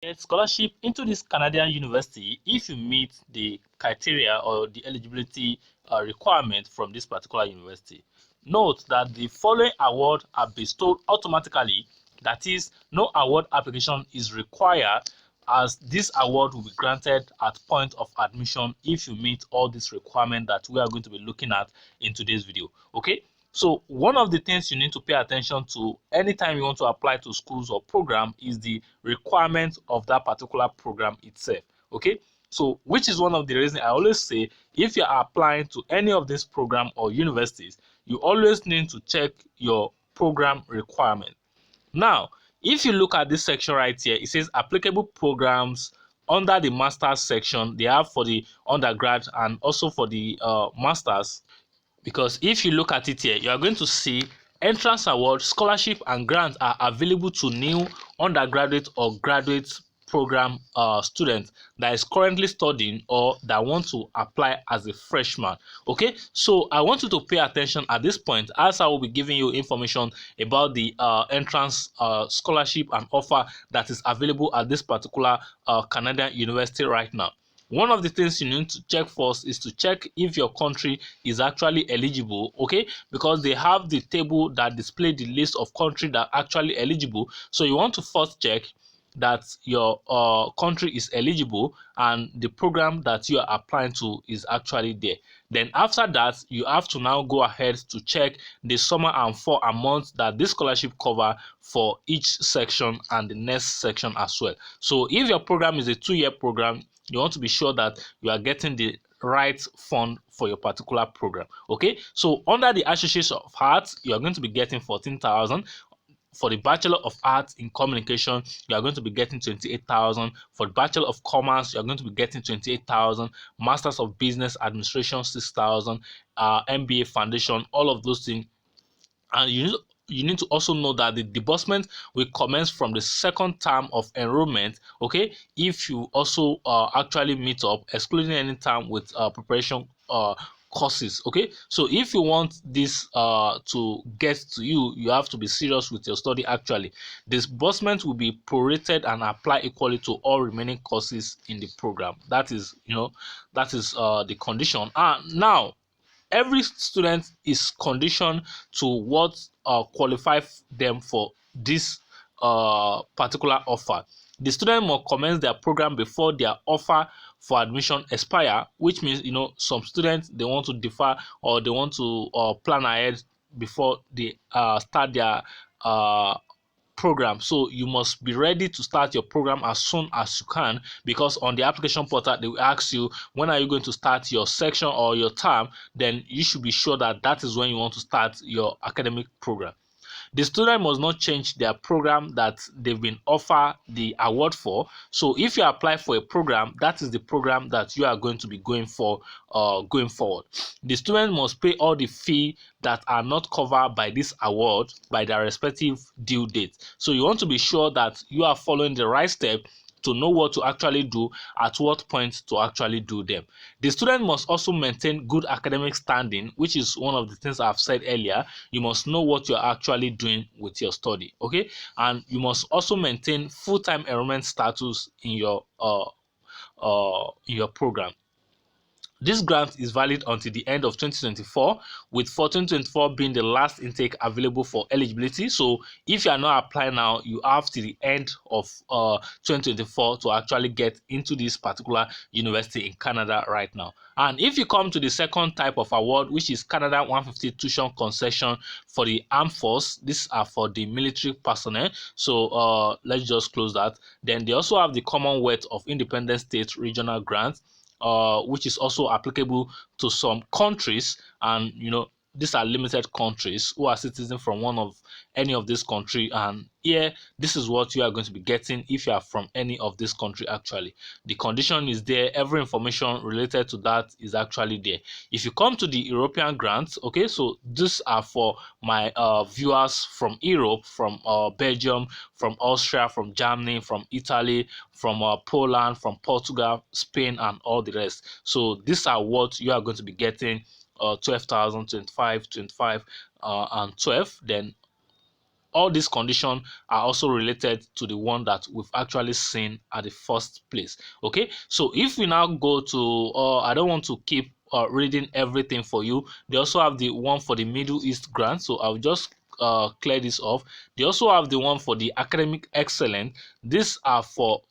get scholarship into this Canadian university if you meet the criteria or the eligibility requirement from this particular university. Note that the following awards are bestowed automatically, that is, no award application is required, as this award will be granted at point of admission if you meet all these requirements that we are going to be looking at in today's video. Okay, so one of the things you need to pay attention to anytime you want to apply to schools or program is the requirement of that particular program itself. Okay, so which is one of the reasons I always say, if you are applying to any of these program or universities, you always need to check your program requirement. Now, if you look at this section right here, it says applicable programs. Under the master's section, they have for the undergrad and also for the masters. Because if you look at it here, you are going to see entrance award, scholarship and grants are available to new undergraduate or graduate program students that is currently studying or that want to apply as a freshman. Okay, so I want you to pay attention at this point, as I will be giving you information about the entrance scholarship and offer that is available at this particular Canadian university right now. One of the things you need to check first is to check if your country is actually eligible, okay, because they have the table that display the list of countries that are actually eligible. So you want to first check that your country is eligible and the program that you are applying to is actually there. Then after that, you have to now go ahead to check the summer and fall amount that this scholarship cover for each section and the next section as well. So if your program is a 2-year program, you want to be sure that you are getting the right fund for your particular program. Okay, so under the Associate of Arts, you are going to be getting 14,000. For the Bachelor of Arts in Communication, you are going to be getting 28,000. For the Bachelor of Commerce, you are going to be getting 28,000. Masters of Business Administration, 6,000. MBA Foundation, all of those things. And you need to also know that the disbursement will commence from the second term of enrollment. Okay, if you also actually meet up, excluding any time with preparation courses. Okay, so if you want this to get to you, you have to be serious with your study. Actually, disbursement will be prorated and apply equally to all remaining courses in the program. That is, the condition. And now, every student is conditioned to what qualify them for this particular offer. The student must commence their program before their offer for admission expire, which means some students, they want to defer or they want to plan ahead before they start their program. So you must be ready to start your program as soon as you can, because on the application portal they will ask you when are you going to start your section or your term. Then you should be sure that that is when you want to start your academic program. The student must not change their program that they've been offered the award for. So if you apply for a program, that is the program that you are going to be going for going forward. The student must pay all the fee that are not covered by this award by their respective due date. So you want to be sure that you are following the right step to know what to actually do, at what point to actually do them. The student must also maintain good academic standing, which is one of the things I've said earlier. You must know what you're actually doing with your study, okay? And you must also maintain full-time enrollment status in your program. This grant is valid until the end of 2024, with 2024 being the last intake available for eligibility. So if you are not applying now, you have to the end of 2024 to actually get into this particular university in Canada right now. And if you come to the second type of award, which is Canada 150 tuition concession for the armed force, these are for the military personnel. So let's just close that. Then they also have the Commonwealth of Independent States regional grants, which is also applicable to some countries, and these are limited countries who are citizens from any of this country. And here, this is what you are going to be getting if you are from any of this country. Actually, the condition is there, every information related to that is actually there. If you come to the European grants, okay, so these are for my viewers from Europe, from Belgium, from Austria, from Germany, from Italy, from Poland, from Portugal, Spain, and all the rest. So these are what you are going to be getting: 12,000, 25, 25, and 12. Then all these conditions are also related to the one that we've actually seen at the first place. Okay, so if we now go to I don't want to keep reading everything for you. They also have the one for the Middle East grant, so I'll just clear this off. They also have the one for the academic excellence. These are for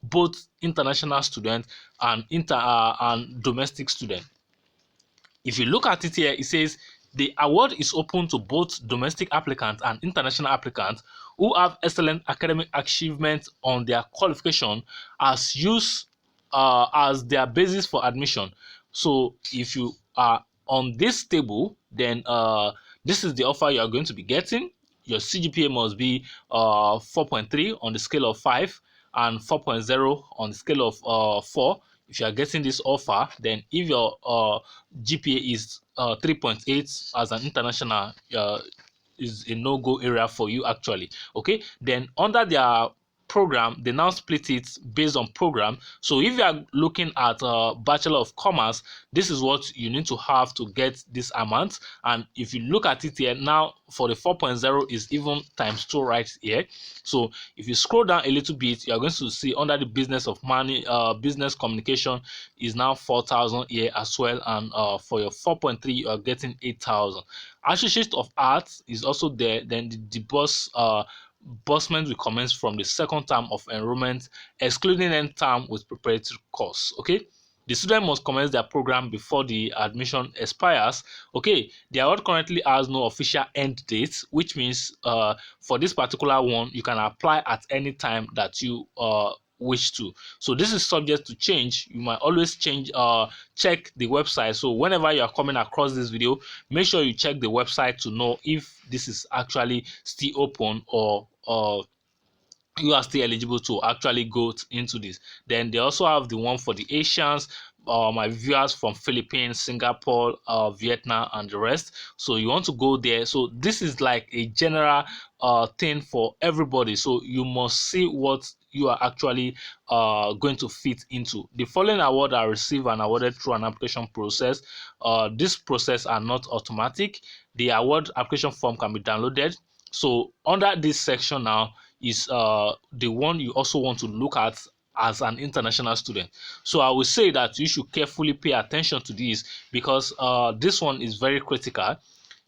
both international students and and domestic students. If you look at it here, it says the award is open to both domestic applicants and international applicants who have excellent academic achievements on their qualification as used as their basis for admission. So if you are on this table, then this is the offer you are going to be getting. Your CGPA must be 4.3 on the scale of 5 and 4.0 on the scale of 4. If you are getting this offer, then if your GPA is 3.8 as an international, is a no-go area for you actually. Okay, then under their program, they now split it based on program. So if you are looking at Bachelor of Commerce, this is what you need to have to get this amount. And if you look at it here now, for the 4.0 is even times 2 right here. So if you scroll down a little bit, you are going to see under the business of money, business communication is now 4,000 here as well. And for your 4.3, you are getting 8,000. Associate of Arts is also there. Then the disbursement will commence from the second term of enrollment, excluding end term with preparatory course. Okay, the student must commence their program before the admission expires. Okay, the award currently has no official end date, which means for this particular one, you can apply at any time that you wish to. So this is subject to change. You might always check the website. So whenever you are coming across this video, make sure you check the website to know if this is actually still open or you are still eligible to actually go into this. Then they also have the one for the Asians, my viewers from Philippines, Singapore, Vietnam, and the rest. So you want to go there. So this is like a general thing for everybody. So you must see what you are actually going to fit into. The following award are received and awarded through an application process. This process are not automatic. The award application form can be downloaded. So under this section now is the one you also want to look at as an international student. So I will say that you should carefully pay attention to this because this one is very critical.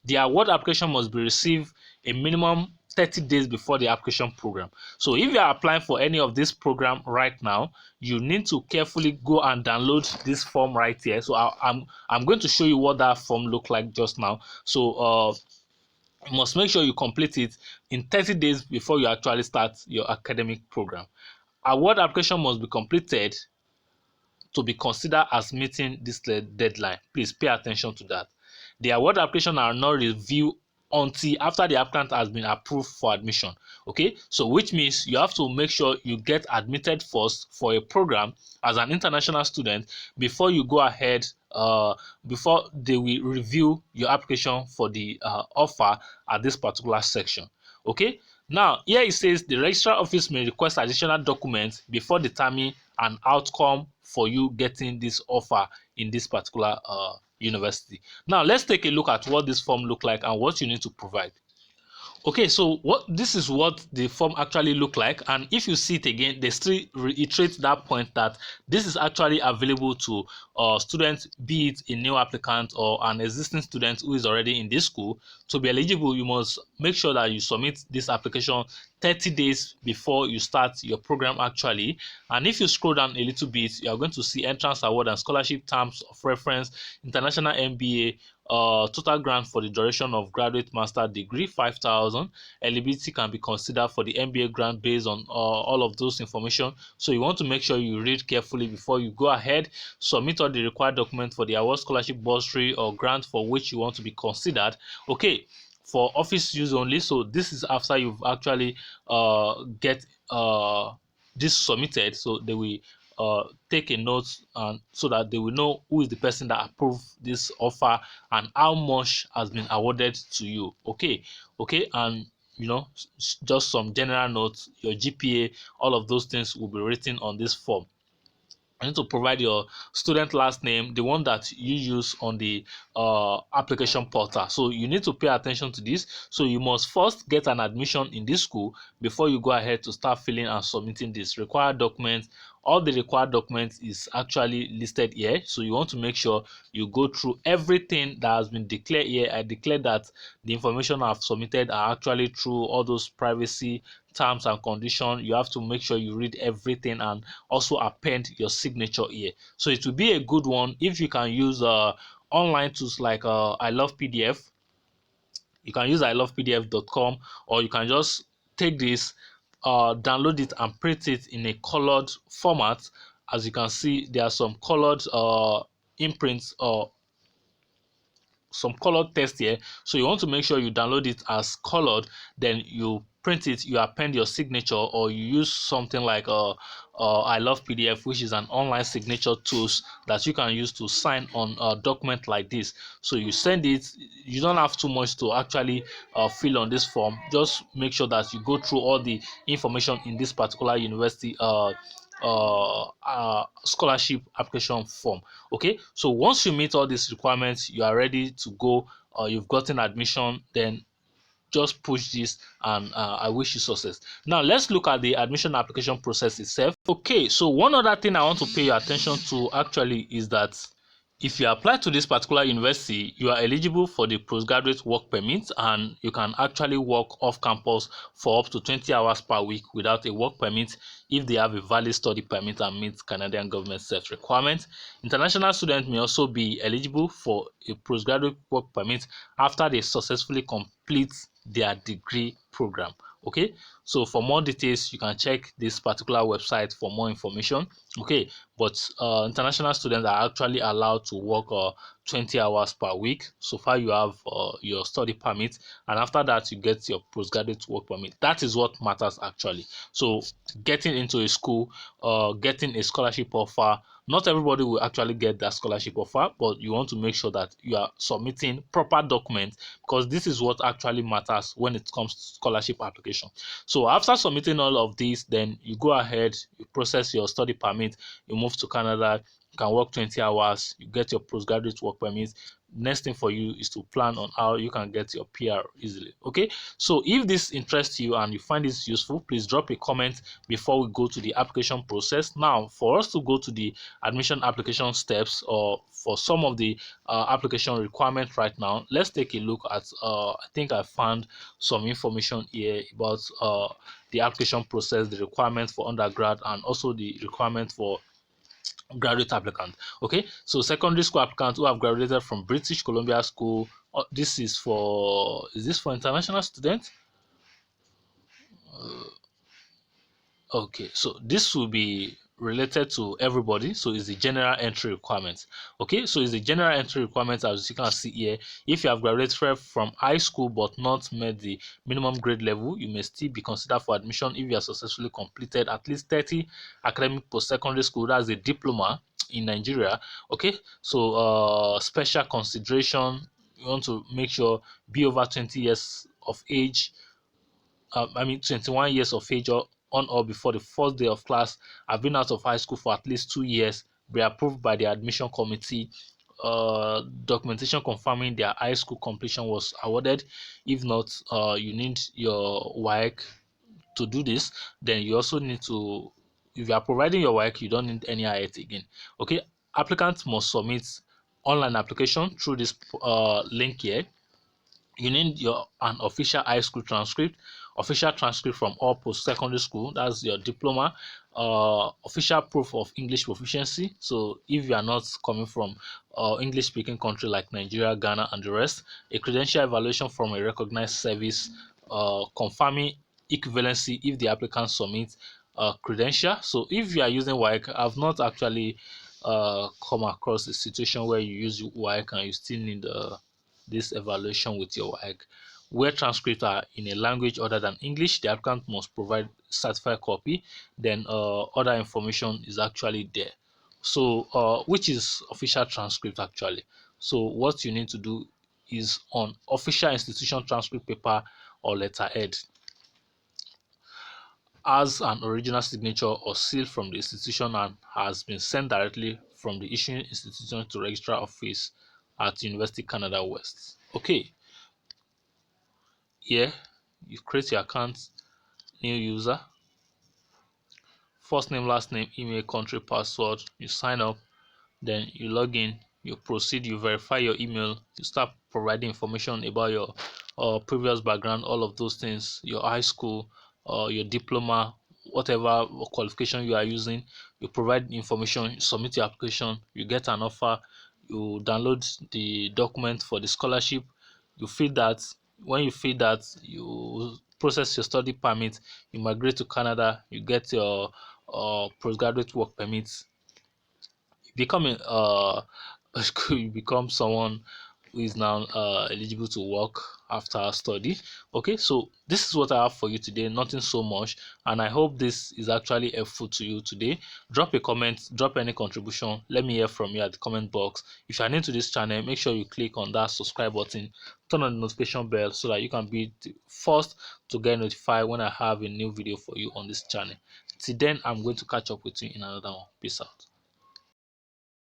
The award application must be received a minimum 30 days before the application program. So if you are applying for any of this program right now, you need to carefully go and download this form right here. So I'm going to show you what that form looked like just now. So you must make sure you complete it in 30 days before you actually start your academic program. Award application must be completed to be considered as meeting this deadline. Please pay attention to that. The award application are not reviewed until after the applicant has been approved for admission. Okay, so which means you have to make sure you get admitted first for a program as an international student before you go ahead, before they will review your application for the offer at this particular section. Okay, now here it says the registrar office may request additional documents before determining an outcome for you getting this offer in this particular university. Now let's take a look at what this form look like and what you need to provide. Okay, so this is what the form actually look like, and if you see it again, they still reiterate that point that this is actually available to students, be it a new applicant or an existing student who is already in this school. To be eligible, you must make sure that you submit this application 30 days before you start your program actually. And if you scroll down a little bit, you are going to see entrance award and scholarship terms of reference, international MBA, total grant for the duration of graduate master degree 5,000. Eligibility can be considered for the MBA grant based on all of those information. So you want to make sure you read carefully before you go ahead. Submit all the required documents for the award, scholarship, bursary, or grant for which you want to be considered. Okay, for office use only. So this is after you've actually get this submitted. So they will take a note so that they will know who is the person that approved this offer and how much has been awarded to you. Okay, and you know, just some general notes, your GPA, all of those things will be written on this form. You need to provide your student last name, the one that you use on the application portal. So you need to pay attention to this. So you must first get an admission in this school before you go ahead to start filling and submitting this required documents. All the required documents is actually listed here. So you want to make sure you go through everything that has been declared here. I declare that the information I've submitted are actually true, all those privacy terms and conditions. You have to make sure you read everything and also append your signature here. So it will be a good one if you can use online tools like I Love PDF. You can use ilovepdf.com, or you can just take this, download it and print it in a colored format. As you can see, there are some colored imprints or some colored text here. So you want to make sure you download it as colored, then you print it, you append your signature, or you use something like I Love PDF, which is an online signature tools that you can use to sign on a document like this. So you send it. You don't have too much to actually fill on this form. Just make sure that you go through all the information in this particular university scholarship application form. Okay, so once you meet all these requirements, you are ready to go, you've gotten admission, then just push this, and I wish you success. Now let's look at the admission application process itself. Okay, so one other thing I want to pay your attention to actually is that if you apply to this particular university, you are eligible for the postgraduate work permit, and you can actually work off campus for up to 20 hours per week without a work permit if they have a valid study permit and meet Canadian government set requirements. International students may also be eligible for a postgraduate work permit after they successfully complete their degree program. Okay, so for more details, you can check this particular website for more information. Okay, but international students are actually allowed to work 20 hours per week. So far you have your study permit, and after that you get your postgraduate work permit. That is what matters actually. So getting into a school, getting a scholarship offer, not everybody will actually get that scholarship offer, but you want to make sure that you are submitting proper documents, because this is what actually matters when it comes to scholarship application. So after submitting all of these, then you go ahead, you process your study permit, you move to Canada, you can work 20 hours, you get your postgraduate work permit. Next thing for you is to plan on how you can get your PR easily. Okay, so if this interests you and you find this useful, please drop a comment before we go to the application process. Now, for us to go to the admission application steps, or for some of the application requirements right now, let's take a look at I think I found some information here about the application process, the requirements for undergrad, and also the requirements for graduate applicant. Okay, so secondary school applicants who have graduated from British Columbia School. This is for, is this for international students? Okay, so this will be related to everybody. So it's the general entry requirements. Okay, so it's the general entry requirements, as you can see here. If you have graduated from high school but not met the minimum grade level, you may still be considered for admission if you have successfully completed at least 30 academic post-secondary school. That's a diploma in Nigeria. Okay, so special consideration, you want to make sure be over 20 years of age, 21 years of age or on or before the first day of class, have been out of high school for at least 2 years, be approved by the admission committee, documentation confirming their high school completion was awarded. If not, you need your WAEC to do this. Then you also need to, if you are providing your WAEC, you don't need any IELTS again. Okay, applicants must submit online application through this link here. You need an official high school transcript, official transcript from all post-secondary school, that's your diploma, official proof of English proficiency. So if you are not coming from English speaking country like Nigeria, Ghana and the rest, a credential evaluation from a recognized service confirming equivalency if the applicant submits credential. So if you are using WAEC, I've not actually come across a situation where you use WAEC and you still need this evaluation with your WAEC. Where transcripts are in a language other than English, the applicant must provide certified copy. Then other information is actually there. So which is official transcript actually. So what you need to do is on official institution transcript paper or letterhead. has an original signature or seal from the institution and has been sent directly from the issuing institution to registrar office at University Canada West. Okay, here you create your account, new user, first name, last name, email, country, password, you sign up, then you log in, you proceed, you verify your email, you start providing information about your previous background, all of those things, your high school or your diploma, whatever qualification you are using. You provide information, you submit your application, you get an offer, you download the document for the scholarship, you fill that. When you fill that, you process your study permit, you migrate to Canada, you get your postgraduate work permit, becoming you become someone who is now eligible to work after study. Okay, so this is what I have for you today, nothing so much, and I hope this is actually helpful to you today. Drop a comment, drop any contribution, let me hear from you at the comment box. If you are new to this channel, make sure you click on that subscribe button, turn on the notification bell so that you can be the first to get notified when I have a new video for you on this channel. Till then, I'm going to catch up with you in another one. Peace out.